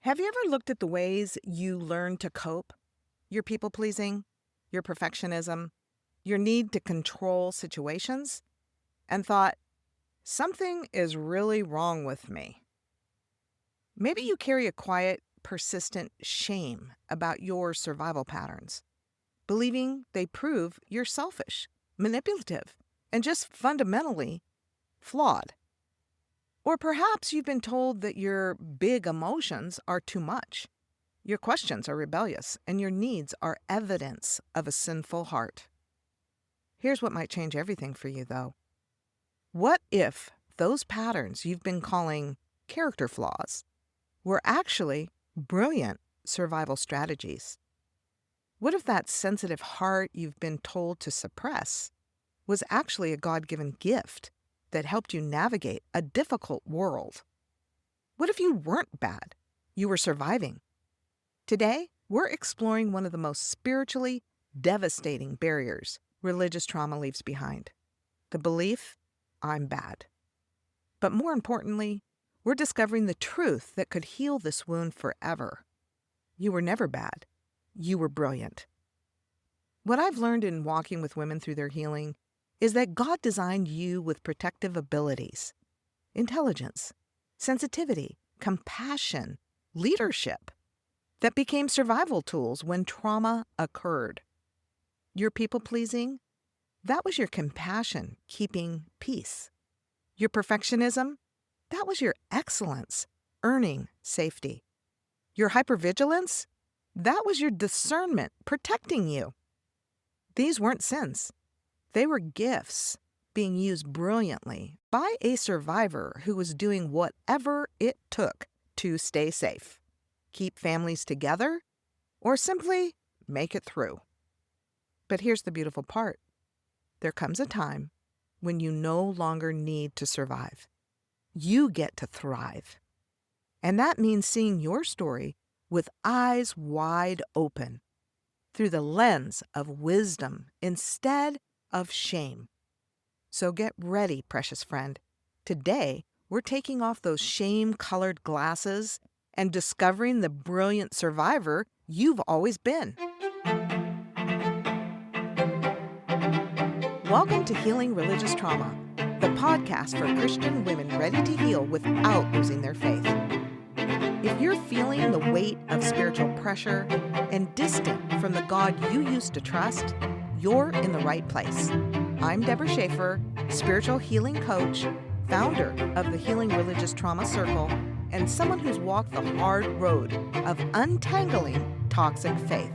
Have you ever looked at the ways you learn to cope? Your people pleasing, your perfectionism, your need to control situations, and thought, something is really wrong with me? Maybe you carry a quiet, persistent shame about your survival patterns, believing they prove you're selfish, manipulative, and just fundamentally flawed. Or perhaps you've been told that your big emotions are too much. Your questions are rebellious, and your needs are evidence of a sinful heart. Here's what might change everything for you, though. What if those patterns you've been calling character flaws were actually brilliant survival strategies? What if that sensitive heart you've been told to suppress was actually a God-given gift that helped you navigate a difficult world? What if you weren't bad? You were surviving. Today, we're exploring one of the most spiritually devastating barriers religious trauma leaves behind: the belief, I'm bad. But more importantly, we're discovering the truth that could heal this wound forever. You were never bad. You were brilliant. What I've learned in walking with women through their healing is that God designed you with protective abilities, intelligence, sensitivity, compassion, leadership, that became survival tools when trauma occurred. Your people-pleasing, that was your compassion keeping peace. Your perfectionism, that was your excellence earning safety. Your hypervigilance, that was your discernment protecting you. These weren't sins. They were gifts being used brilliantly by a survivor who was doing whatever it took to stay safe, keep families together, or simply make it through. But here's the beautiful part. There comes a time when you no longer need to survive. You get to thrive. And that means seeing your story with eyes wide open, through the lens of wisdom instead of shame. So get ready, precious friend. Today, we're taking off those shame-colored glasses and discovering the brilliant survivor you've always been. Welcome to Healing Religious Trauma, the podcast for Christian women ready to heal without losing their faith. If you're feeling the weight of spiritual pressure and distant from the God you used to trust, you're in the right place. I'm Deborah Schaefer, spiritual healing coach, founder of the Healing Religious Trauma Circle, and someone who's walked the hard road of untangling toxic faith.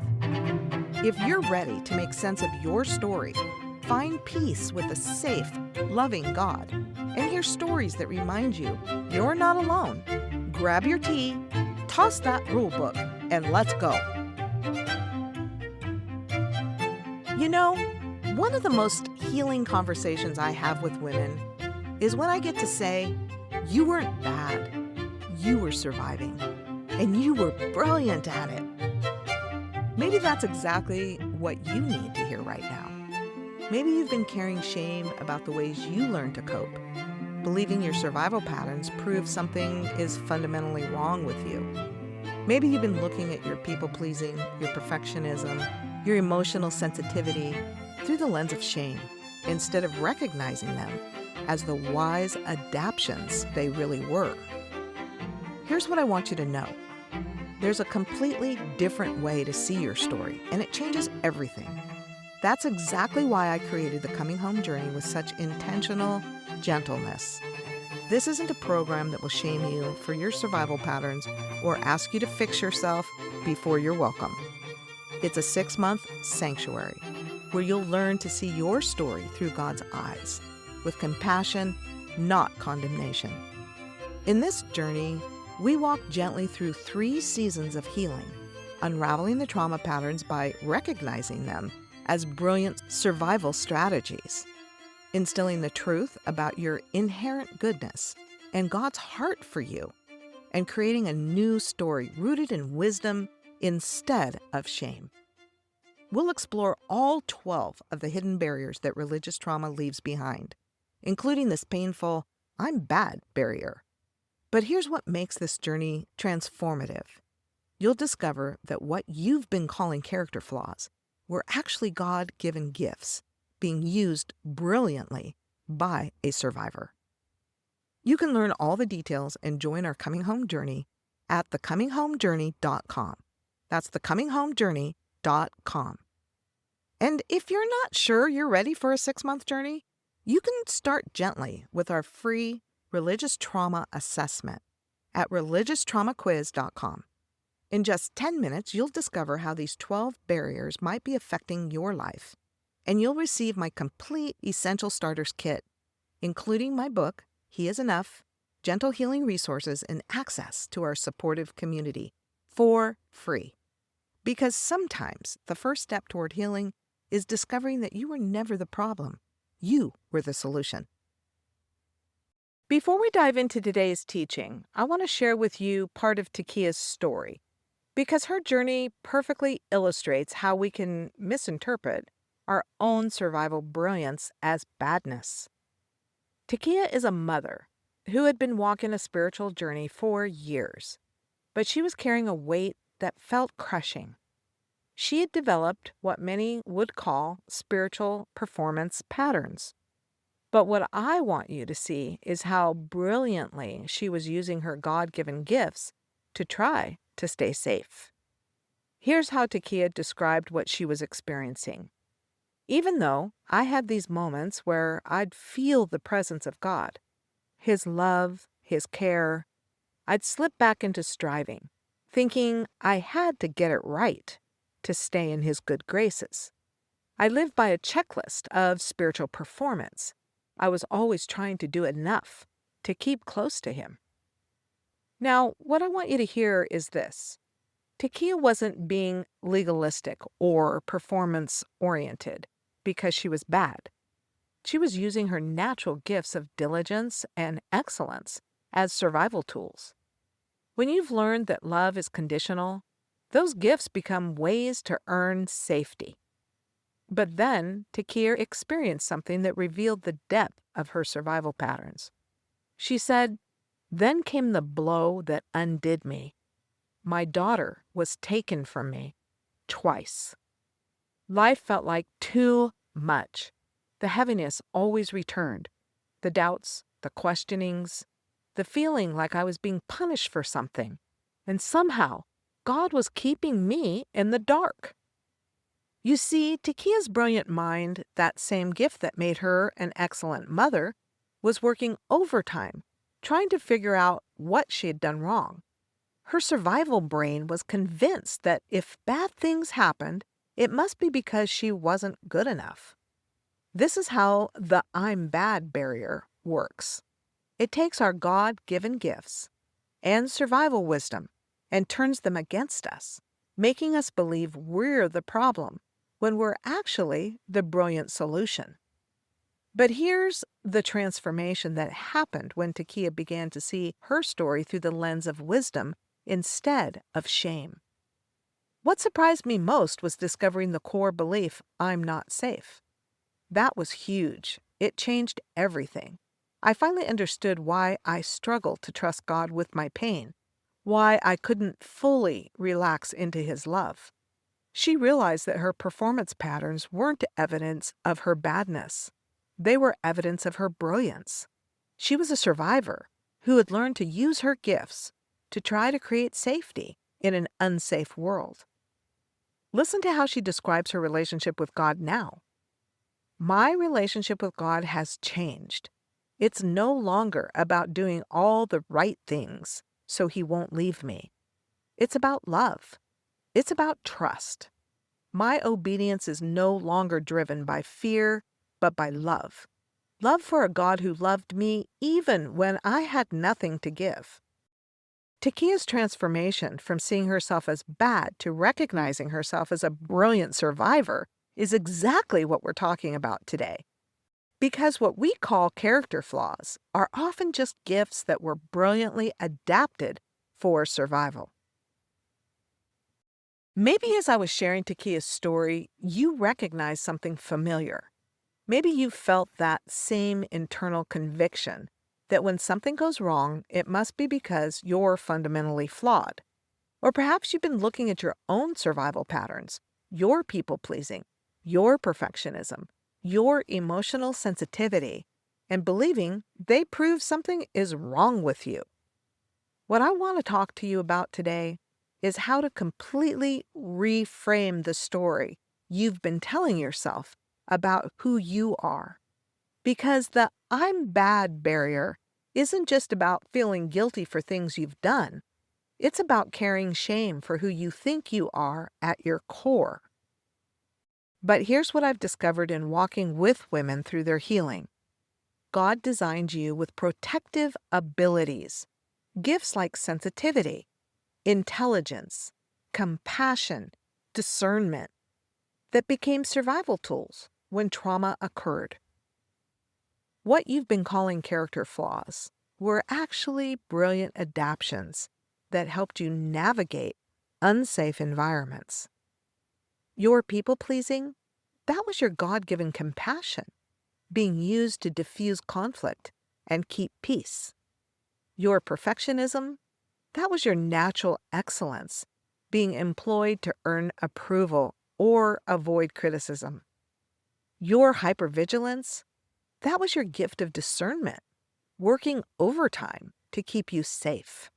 If you're ready to make sense of your story, find peace with a safe, loving God, and hear stories that remind you you're not alone, grab your tea, toss that rule book, and let's go. You know, one of the most healing conversations I have with women is when I get to say, you weren't bad, you were surviving, and you were brilliant at it. Maybe that's exactly what you need to hear right now. Maybe you've been carrying shame about the ways you learn to cope, believing your survival patterns prove something is fundamentally wrong with you. Maybe you've been looking at your people-pleasing, your perfectionism, your emotional sensitivity through the lens of shame, instead of recognizing them as the wise adaptations they really were. Here's what I want you to know. There's a completely different way to see your story, and it changes everything. That's exactly why I created the Coming Home Journey with such intentional gentleness. This isn't a program that will shame you for your survival patterns or ask you to fix yourself before you're welcome. It's a 6-month sanctuary where you'll learn to see your story through God's eyes, with compassion, not condemnation. In this journey, we walk gently through 3 seasons of healing, unraveling the trauma patterns by recognizing them as brilliant survival strategies, instilling the truth about your inherent goodness and God's heart for you, and creating a new story rooted in wisdom instead of shame. We'll explore all 12 of the hidden barriers that religious trauma leaves behind, including this painful, I'm bad barrier. But here's what makes this journey transformative. You'll discover that what you've been calling character flaws were actually God-given gifts being used brilliantly by a survivor. You can learn all the details and join our Coming Home journey at thecominghomejourney.com. That's thecominghomejourney.com. And if you're not sure you're ready for a 6-month journey, you can start gently with our free religious trauma assessment at religiostraumaquiz.com. In just 10 minutes, you'll discover how these 12 barriers might be affecting your life, and you'll receive my complete Essential Starters Kit, including my book, He Is Enough, gentle healing resources, and access to our supportive community for free. Because sometimes the first step toward healing is discovering that you were never the problem. You were the solution. Before we dive into today's teaching, I want to share with you part of Takia's story, because her journey perfectly illustrates how we can misinterpret our own survival brilliance as badness. Takia is a mother who had been walking a spiritual journey for years, but she was carrying a weight that felt crushing. She had developed what many would call spiritual performance patterns. But what I want you to see is how brilliantly she was using her God-given gifts to try to stay safe. Here's how Takia described what she was experiencing. Even though I had these moments where I'd feel the presence of God, His love, His care, I'd slip back into striving, thinking I had to get it right to stay in His good graces. I lived by a checklist of spiritual performance. I was always trying to do enough to keep close to Him. Now, what I want you to hear is this. Takia wasn't being legalistic or performance-oriented because she was bad. She was using her natural gifts of diligence and excellence as survival tools. When you've learned that love is conditional, those gifts become ways to earn safety. But then Takia experienced something that revealed the depth of her survival patterns. She said, "Then came the blow that undid me. My daughter was taken from me twice. Life felt like too much. The heaviness always returned. The doubts, the questionings, the feeling like I was being punished for something. And somehow, God was keeping me in the dark." You see, Takia's brilliant mind, that same gift that made her an excellent mother, was working overtime, trying to figure out what she had done wrong. Her survival brain was convinced that if bad things happened, it must be because she wasn't good enough. This is how the "I'm bad" barrier works. It takes our God-given gifts and survival wisdom and turns them against us, making us believe we're the problem when we're actually the brilliant solution. But here's the transformation that happened when Takia began to see her story through the lens of wisdom instead of shame. What surprised me most was discovering the core belief, "I'm not safe." That was huge. It changed everything. I finally understood why I struggled to trust God with my pain, why I couldn't fully relax into His love. She realized that her performance patterns weren't evidence of her badness. They were evidence of her brilliance. She was a survivor who had learned to use her gifts to try to create safety in an unsafe world. Listen to how she describes her relationship with God now. "My relationship with God has changed. It's no longer about doing all the right things so He won't leave me. It's about love. It's about trust. My obedience is no longer driven by fear, but by love. Love for a God who loved me even when I had nothing to give." Takia's transformation from seeing herself as bad to recognizing herself as a brilliant survivor is exactly what we're talking about today. Because what we call character flaws are often just gifts that were brilliantly adapted for survival. Maybe as I was sharing Takia's story, you recognized something familiar. Maybe you felt that same internal conviction that when something goes wrong, it must be because you're fundamentally flawed. Or perhaps you've been looking at your own survival patterns, your people pleasing, your perfectionism, your emotional sensitivity, and believing they prove something is wrong with you. What I want to talk to you about today is how to completely reframe the story you've been telling yourself about who you are. Because the I'm bad barrier isn't just about feeling guilty for things you've done. It's about carrying shame for who you think you are at your core. But here's what I've discovered in walking with women through their healing. God designed you with protective abilities, gifts like sensitivity, intelligence, compassion, discernment, that became survival tools when trauma occurred. What you've been calling character flaws were actually brilliant adaptations that helped you navigate unsafe environments. Your people pleasing, that was your God given compassion being used to diffuse conflict and keep peace. Your perfectionism, that was your natural excellence being employed to earn approval or avoid criticism. Your hypervigilance, that was your gift of discernment, working overtime to keep you safe.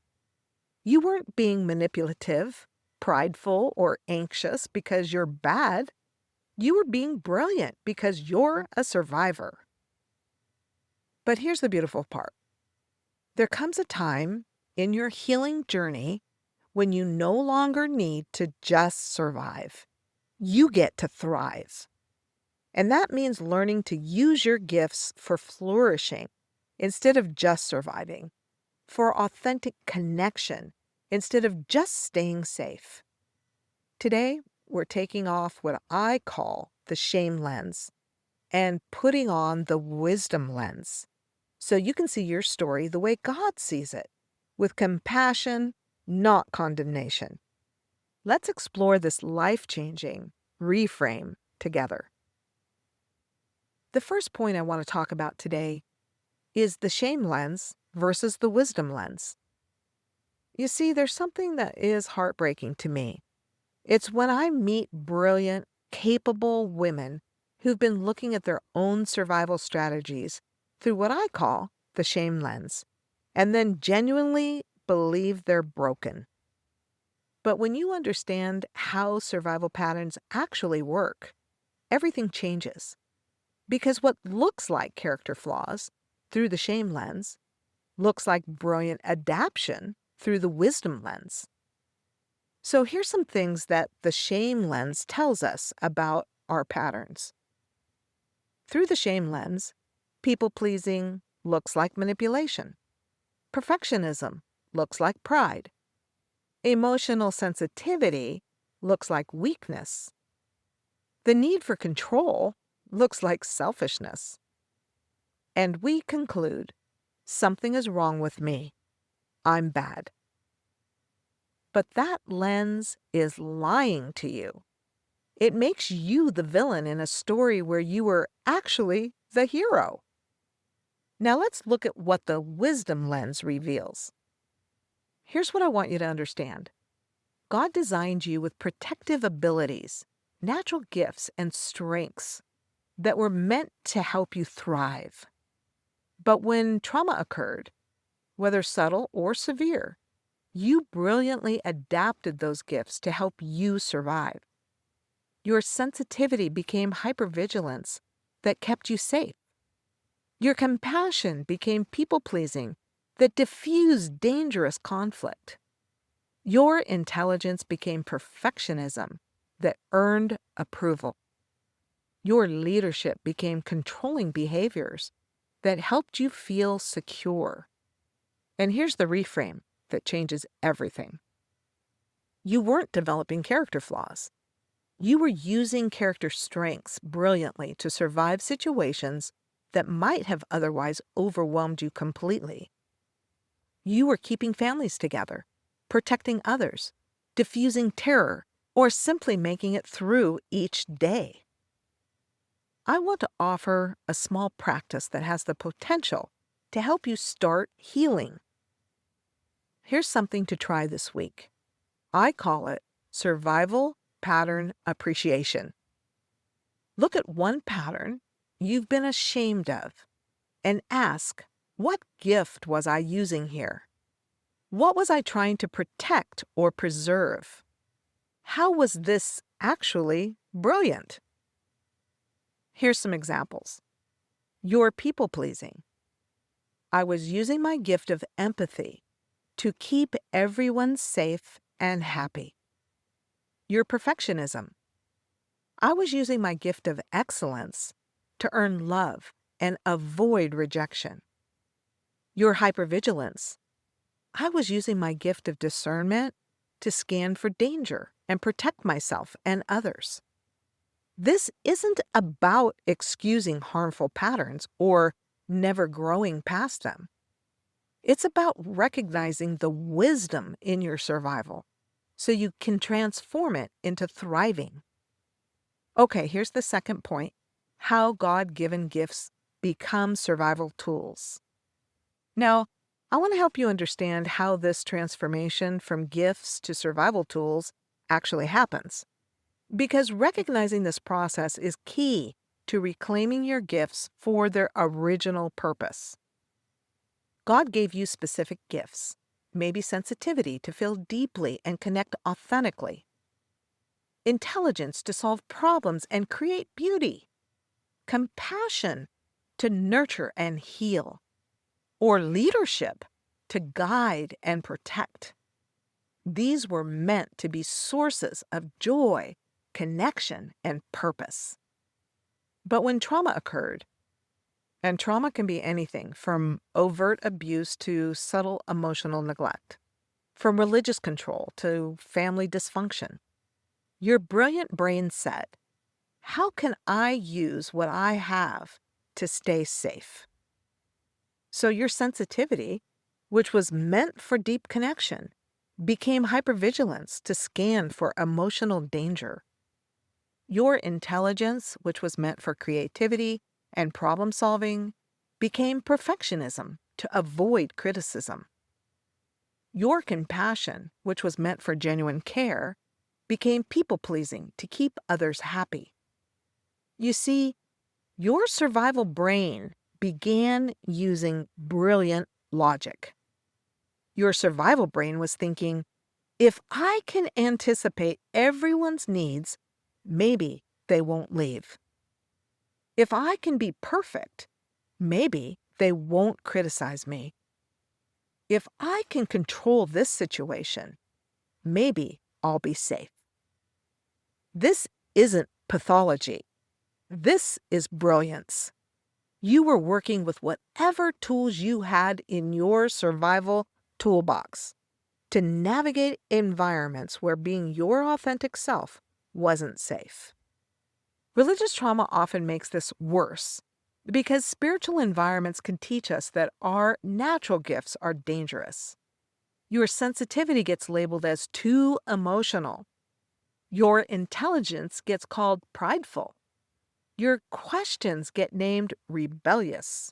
You weren't being manipulative, prideful, or anxious because you're bad. You were being brilliant because you're a survivor. But here's the beautiful part. There comes a time in your healing journey when you no longer need to just survive. You get to thrive. And that means learning to use your gifts for flourishing instead of just surviving, for authentic connection instead of just staying safe. Today, we're taking off what I call the shame lens and putting on the wisdom lens so you can see your story the way God sees it, with compassion, not condemnation. Let's explore this life-changing reframe together. The first point I want to talk about today is the shame lens versus the wisdom lens. You see, there's something that is heartbreaking to me. It's when I meet brilliant, capable women who've been looking at their own survival strategies through what I call the shame lens, and then genuinely believe they're broken. But when you understand how survival patterns actually work, everything changes. Because what looks like character flaws through the shame lens looks like brilliant adaptation through the wisdom lens. So here's some things that the shame lens tells us about our patterns. Through the shame lens, people-pleasing looks like manipulation. Perfectionism looks like pride. Emotional sensitivity looks like weakness. The need for control looks like selfishness. And we conclude, something is wrong with me. I'm bad. But that lens is lying to you. It makes you the villain in a story where you were actually the hero. Now let's look at what the wisdom lens reveals. Here's what I want you to understand. God designed you with protective abilities, natural gifts, and strengths that were meant to help you thrive. But when trauma occurred, whether subtle or severe, you brilliantly adapted those gifts to help you survive. Your sensitivity became hypervigilance that kept you safe. Your compassion became people-pleasing that diffused dangerous conflict. Your intelligence became perfectionism that earned approval. Your leadership became controlling behaviors that helped you feel secure. And here's the reframe that changes everything. You weren't developing character flaws. You were using character strengths brilliantly to survive situations that might have otherwise overwhelmed you completely. You were keeping families together, protecting others, diffusing terror, or simply making it through each day. I want to offer a small practice that has the potential to help you start healing. Here's something to try this week. I call it survival pattern appreciation. Look at one pattern you've been ashamed of and ask, what gift was I using here? What was I trying to protect or preserve? How was this actually brilliant? Here's some examples. You're people pleasing. I was using my gift of empathy to keep everyone safe and happy. Your perfectionism. I was using my gift of excellence to earn love and avoid rejection. Your hypervigilance. I was using my gift of discernment to scan for danger and protect myself and others. This isn't about excusing harmful patterns or never growing past them. It's about recognizing the wisdom in your survival so you can transform it into thriving. Okay, here's the second point: how God-given gifts become survival tools. Now, I want to help you understand how this transformation from gifts to survival tools actually happens, because recognizing this process is key to reclaiming your gifts for their original purpose. God gave you specific gifts, maybe sensitivity to feel deeply and connect authentically, intelligence to solve problems and create beauty, compassion to nurture and heal, or leadership to guide and protect. These were meant to be sources of joy, connection, and purpose. But when trauma occurred, and trauma can be anything from overt abuse to subtle emotional neglect, from religious control to family dysfunction, your brilliant brain said, how can I use what I have to stay safe? So your sensitivity, which was meant for deep connection, became hypervigilance to scan for emotional danger. Your intelligence, which was meant for creativity and problem solving, became perfectionism to avoid criticism. Your compassion, which was meant for genuine care, became people pleasing to keep others happy. You see, your survival brain began using brilliant logic. Your survival brain was thinking, if I can anticipate everyone's needs, maybe they won't leave. If I can be perfect, maybe they won't criticize me. If I can control this situation, maybe I'll be safe. This isn't pathology. This is brilliance. You were working with whatever tools you had in your survival toolbox to navigate environments where being your authentic self wasn't safe. Religious trauma often makes this worse because spiritual environments can teach us that our natural gifts are dangerous. Your sensitivity gets labeled as too emotional. Your intelligence gets called prideful. Your questions get named rebellious.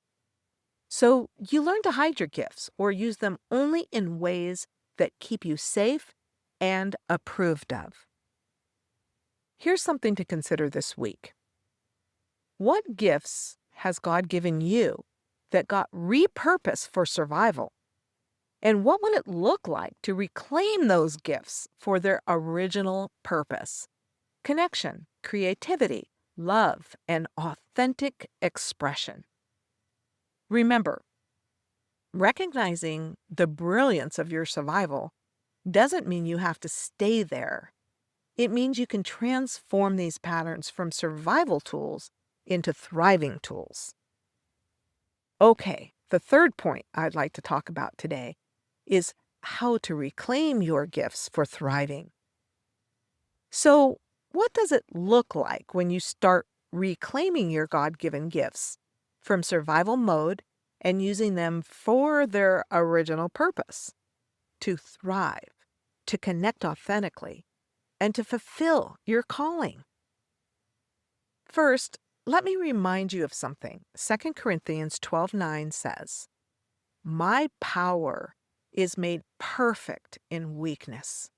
So you learn to hide your gifts or use them only in ways that keep you safe and approved of. Here's something to consider this week. What gifts has God given you that got repurposed for survival? And what would it look like to reclaim those gifts for their original purpose? Connection, creativity, love, and authentic expression. Remember, recognizing the brilliance of your survival doesn't mean you have to stay there. It means you can transform these patterns from survival tools into thriving tools. Okay, the third point I'd like to talk about today is how to reclaim your gifts for thriving. So, what does it look like when you start reclaiming your God-given gifts from survival mode and using them for their original purpose? To thrive, to connect authentically, and to fulfill your calling. First, let me remind you of something. 2 Corinthians 12:9 says, My power is made perfect in weakness.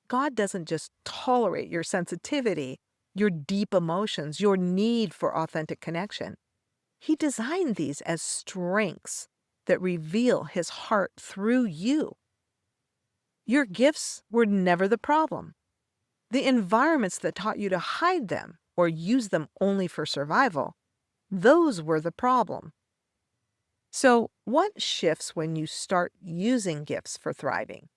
God doesn't just tolerate your sensitivity, your deep emotions, your need for authentic connection. He designed these as strengths that reveal his heart through you. Your gifts were never the problem. The environments that taught you to hide them or use them only for survival, those were the problem. So, what shifts when you start using gifts for thriving?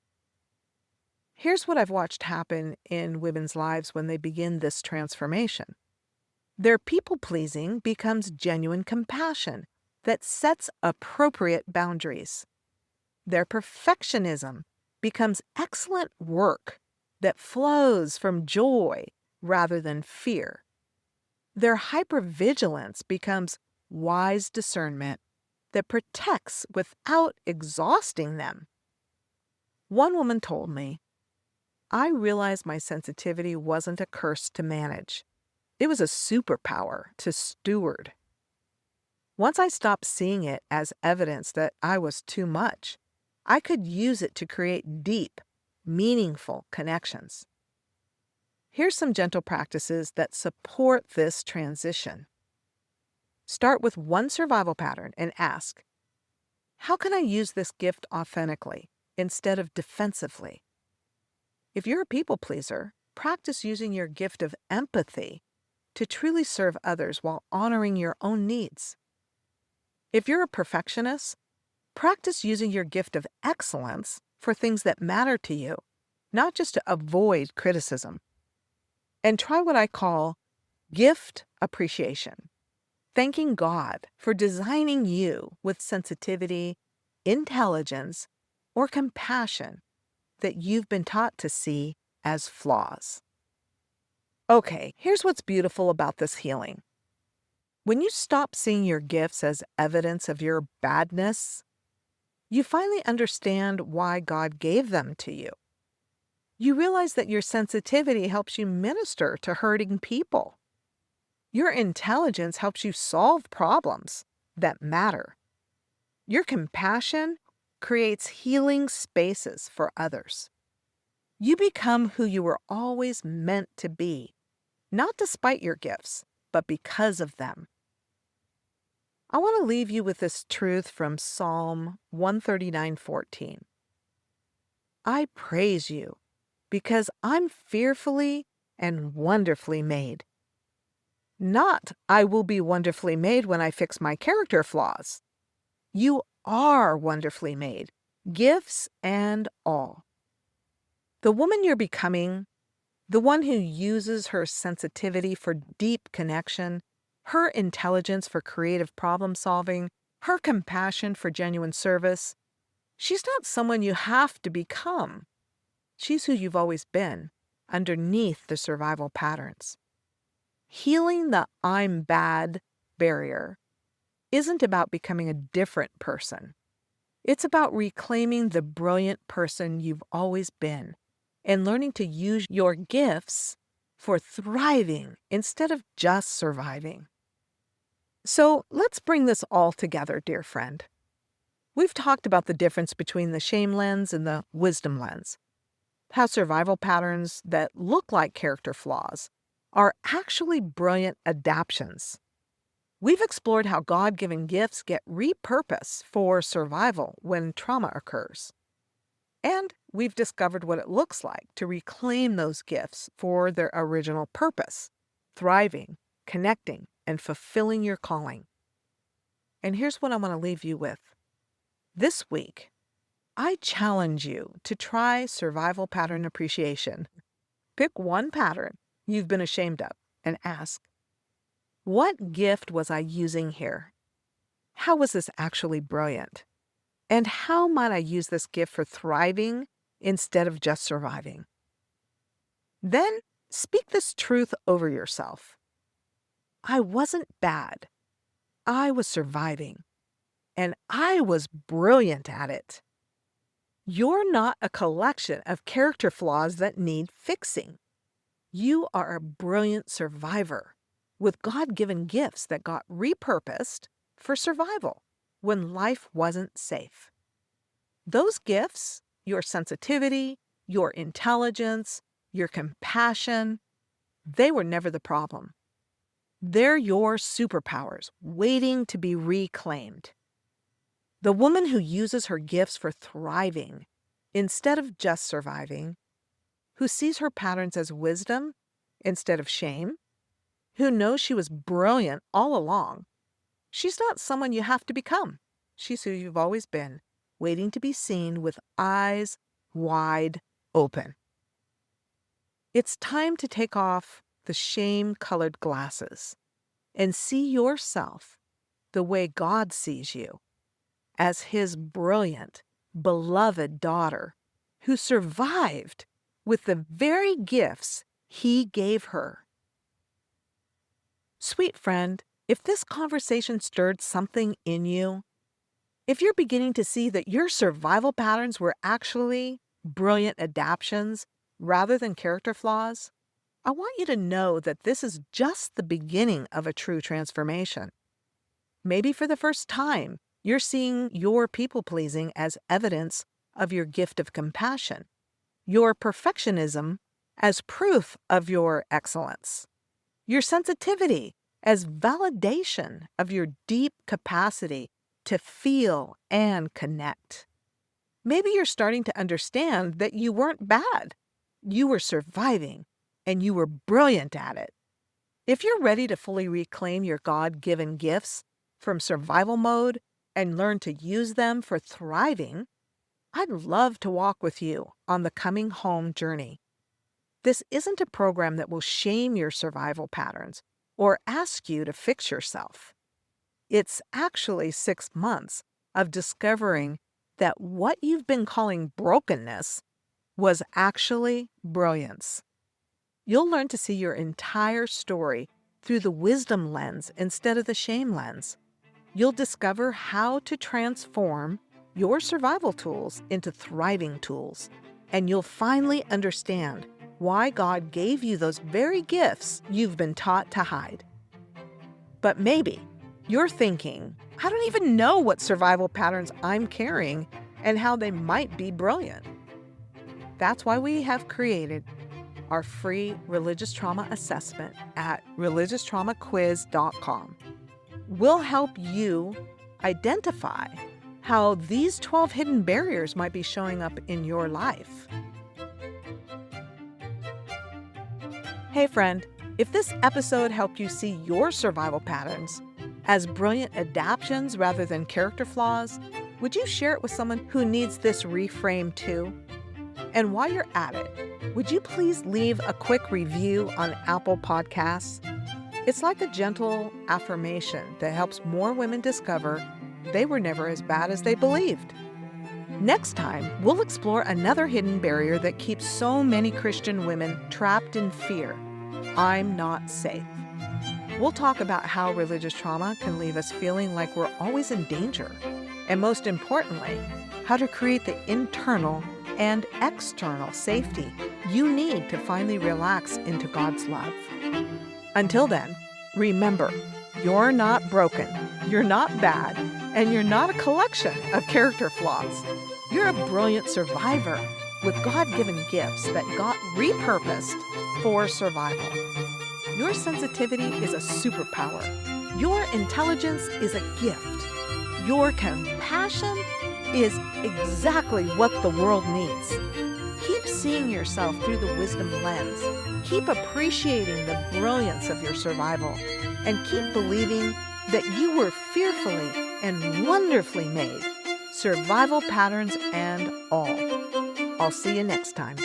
Here's what I've watched happen in women's lives when they begin this transformation. Their people pleasing becomes genuine compassion that sets appropriate boundaries. Their perfectionism becomes excellent work that flows from joy rather than fear. Their hypervigilance becomes wise discernment that protects without exhausting them. One woman told me, I realized my sensitivity wasn't a curse to manage. It was a superpower to steward. Once I stopped seeing it as evidence that I was too much, I could use it to create deep, meaningful connections. Here's some gentle practices that support this transition. Start with one survival pattern and ask, how can I use this gift authentically instead of defensively? If you're a people pleaser, practice using your gift of empathy to truly serve others while honoring your own needs. If you're a perfectionist, practice using your gift of excellence for things that matter to you, not just to avoid criticism. And try what I call gift appreciation, thanking God for designing you with sensitivity, intelligence, or compassion that you've been taught to see as flaws. Okay, here's what's beautiful about this healing. When you stop seeing your gifts as evidence of your badness, you finally understand why God gave them to you. You realize that your sensitivity helps you minister to hurting people. Your intelligence helps you solve problems that matter. Your compassion creates healing spaces for others. You become who you were always meant to be, not despite your gifts, but because of them. I want to leave you with this truth from Psalm 139:14. I praise you because I'm fearfully and wonderfully made. Not, I will be wonderfully made when I fix my character flaws. You are wonderfully made, gifts and all. The woman you're becoming, the one who uses her sensitivity for deep connection, her intelligence for creative problem solving, her compassion for genuine service, she's not someone you have to become. She's who you've always been, underneath the survival patterns. Healing the I'm bad barrier isn't about becoming a different person. It's about reclaiming the brilliant person you've always been and learning to use your gifts for thriving instead of just surviving. So let's bring this all together, dear friend. We've talked about the difference between the shame lens and the wisdom lens, how survival patterns that look like character flaws are actually brilliant adaptations. We've explored how God-given gifts get repurposed for survival when trauma occurs. And we've discovered what it looks like to reclaim those gifts for their original purpose, thriving, connecting, and fulfilling your calling. And here's what I want to leave you with. This week, I challenge you to try survival pattern appreciation. Pick one pattern you've been ashamed of and ask, what gift was I using here? How was this actually brilliant? And how might I use this gift for thriving instead of just surviving? Then speak this truth over yourself. I wasn't bad. I was surviving. And I was brilliant at it. You're not a collection of character flaws that need fixing. You are a brilliant survivor with God-given gifts that got repurposed for survival. when life wasn't safe. Those gifts, your sensitivity, your intelligence, your compassion, they were never the problem. They're your superpowers waiting to be reclaimed. The woman who uses her gifts for thriving instead of just surviving, who sees her patterns as wisdom instead of shame, who knows she was brilliant all along, she's not someone you have to become. She's who you've always been, waiting to be seen with eyes wide open. It's time to take off the shame-colored glasses and see yourself the way God sees you, as His brilliant, beloved daughter who survived with the very gifts He gave her. Sweet friend, if this conversation stirred something in you, if you're beginning to see that your survival patterns were actually brilliant adaptations rather than character flaws, I want you to know that this is just the beginning of a true transformation. Maybe for the first time, you're seeing your people-pleasing as evidence of your gift of compassion, your perfectionism as proof of your excellence, your sensitivity as validation of your deep capacity to feel and connect. Maybe you're starting to understand that you weren't bad. You were surviving, and you were brilliant at it. If you're ready to fully reclaim your God-given gifts from survival mode and learn to use them for thriving, I'd love to walk with you on the coming home journey. This isn't a program that will shame your survival patterns or ask you to fix yourself. It's actually 6 months of discovering that what you've been calling brokenness was actually brilliance. You'll learn to see your entire story through the wisdom lens instead of the shame lens. You'll discover how to transform your survival tools into thriving tools, and you'll finally understand why God gave you those very gifts you've been taught to hide. But maybe you're thinking, I don't even know what survival patterns I'm carrying and how they might be brilliant. That's why we have created our free religious trauma assessment at religionstraumaquiz.com. We'll help you identify how these 12 hidden barriers might be showing up in your life. Hey friend, if this episode helped you see your survival patterns as brilliant adaptations rather than character flaws, would you share it with someone who needs this reframe too? And while you're at it, would you please leave a quick review on Apple Podcasts? It's like a gentle affirmation that helps more women discover they were never as bad as they believed. Next time, we'll explore another hidden barrier that keeps so many Christian women trapped in fear. I'm not safe. We'll talk about how religious trauma can leave us feeling like we're always in danger, and most importantly, how to create the internal and external safety you need to finally relax into God's love. Until then, remember, you're not broken, you're not bad, and you're not a collection of character flaws. You're a brilliant survivor with God-given gifts that got repurposed for survival. Your sensitivity is a superpower. Your intelligence is a gift. Your compassion is exactly what the world needs. Keep seeing yourself through the wisdom lens. Keep appreciating the brilliance of your survival. And keep believing that you were fearfully and wonderfully made, survival patterns and all. I'll see you next time.